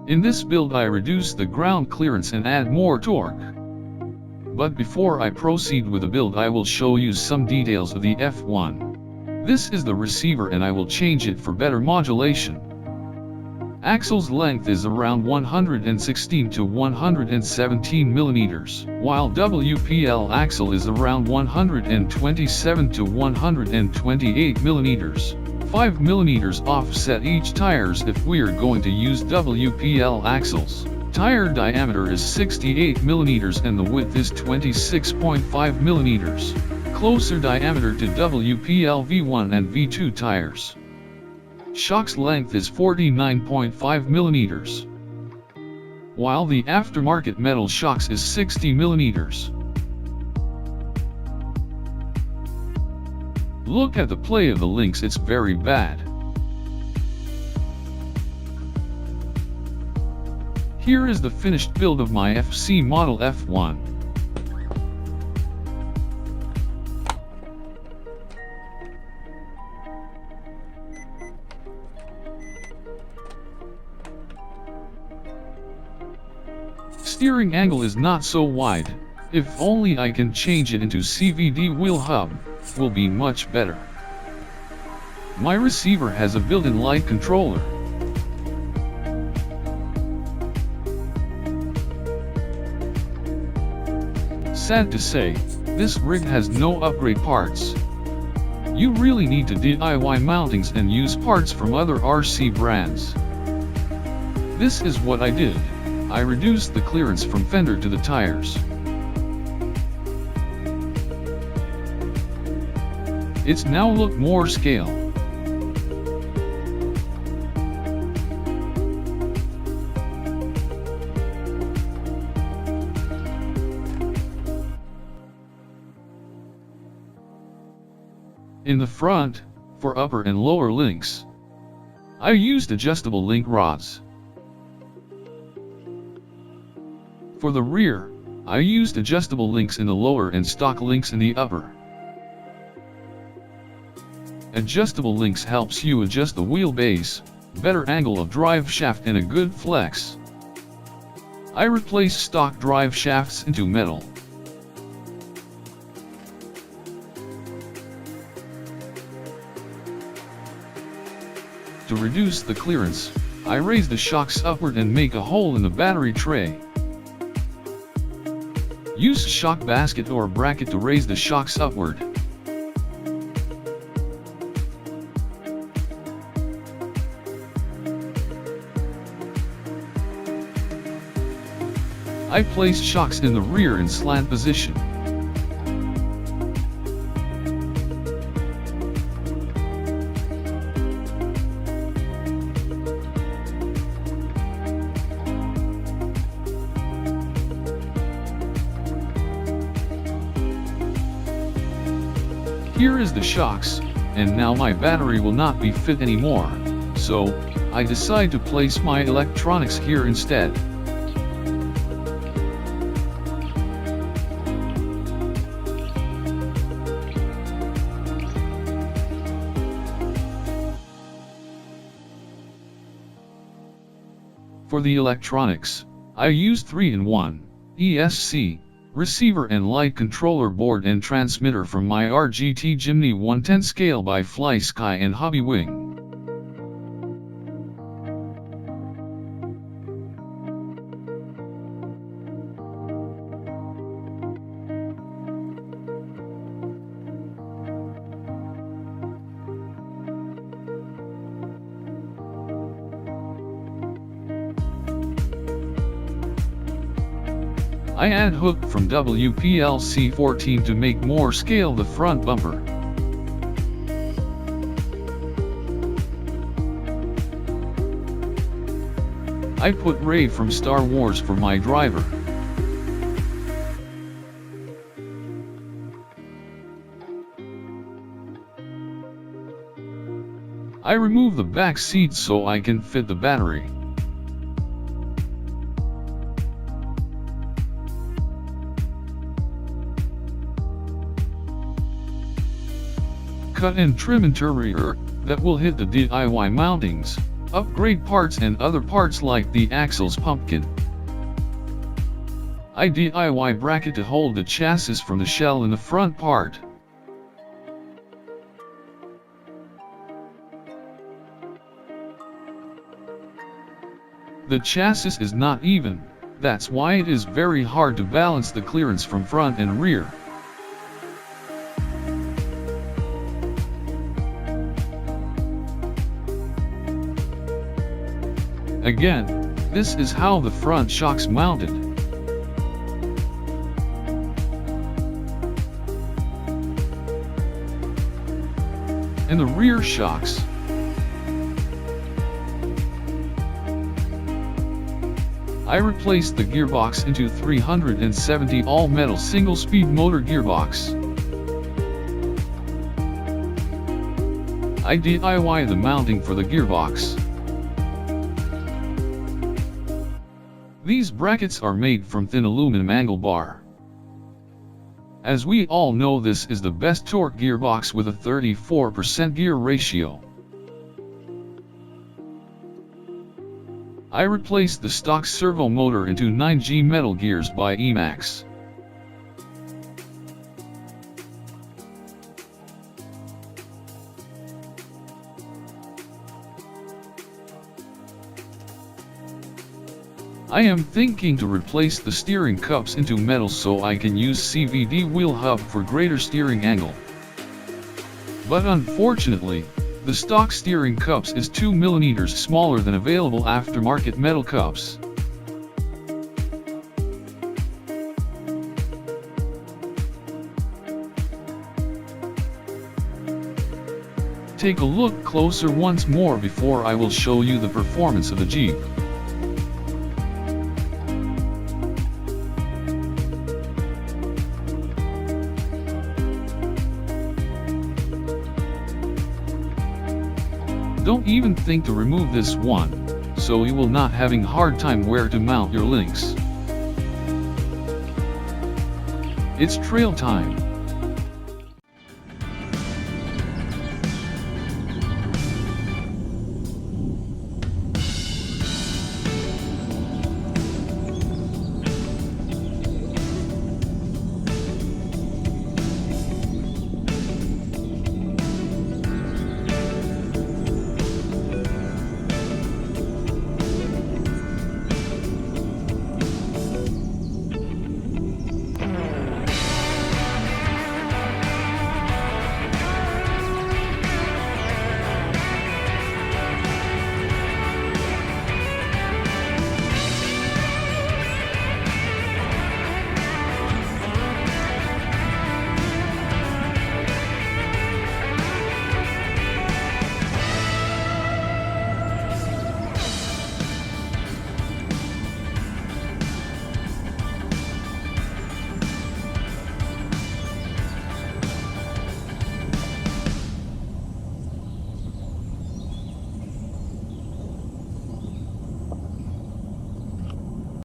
In this build I reduce the ground clearance and add more torque. But before I proceed with the build I will show you some details of the F1. This is the receiver and I will change it for better modulation. Axle's length is around 116 to 117 millimeters, while WPL axle is around 127 to 128 millimeters. 5 millimeters offset each tires if we are going to use WPL axles. Tire diameter is 68 millimeters and the width is 26.5 millimeters. Closer diameter to WPL V1 and V2 tires. Shock's length is 49.5 millimeters, while the aftermarket metal shocks is 60 millimeters. Look at the play of the links, it's very bad. Here is the finished build of my FC model F1. Steering angle is not so wide. If only I can change it into CVD wheel hub, will be much better. My receiver has a built-in light controller. Sad to say, this rig has no upgrade parts. You really need to DIY mountings and use parts from other RC brands. This is what I did. I reduced the clearance from fender to the tires. It's now look more scale. In the front, for upper and lower links, I used adjustable link rods. For the rear, I used adjustable links in the lower and stock links in the upper. Adjustable links helps you adjust the wheelbase, better angle of drive shaft and a good flex. I replaced stock drive shafts into metal. To reduce the clearance, I raise the shocks upward and make a hole in the battery tray. Use shock basket or bracket to raise the shocks upward. I place shocks in the rear in slant position. Here is the shocks, and now my battery will not be fit anymore, so I decide to place my electronics here instead. For the electronics, I use 3-in-1, ESC, receiver and light controller board and transmitter from my RGT Jimny 110 scale by Fly Sky and Hobby Wing. I add hook from WPLC14 to make more scale the front bumper. I put Ray from Star Wars for my driver. I remove the back seat so I can fit the battery. Cut and trim interior. that will hit the DIY mountings, upgrade parts and other parts like the axle's pumpkin. I DIY bracket to hold the chassis from the shell in the front part. The chassis is not even, that's why it is very hard to balance the clearance from front and rear. Again, this is how the front shocks mounted. And the rear shocks. I replaced the gearbox into 370 all-metal single-speed motor gearbox. I DIY the mounting for the gearbox. These brackets are made from thin aluminum angle bar. As we all know, this is the best torque gearbox with a 34% gear ratio. I replaced the stock servo motor into 9G metal gears by Emax. I am thinking to replace the steering cups into metal so I can use CVD wheel hub for greater steering angle. But unfortunately, the stock steering cups is 2 mm smaller than available aftermarket metal cups. Take a look closer once more before I will show you the performance of the Jeep. Don't even think to remove this one, so you will not having hard time where to mount your links. It's trail time.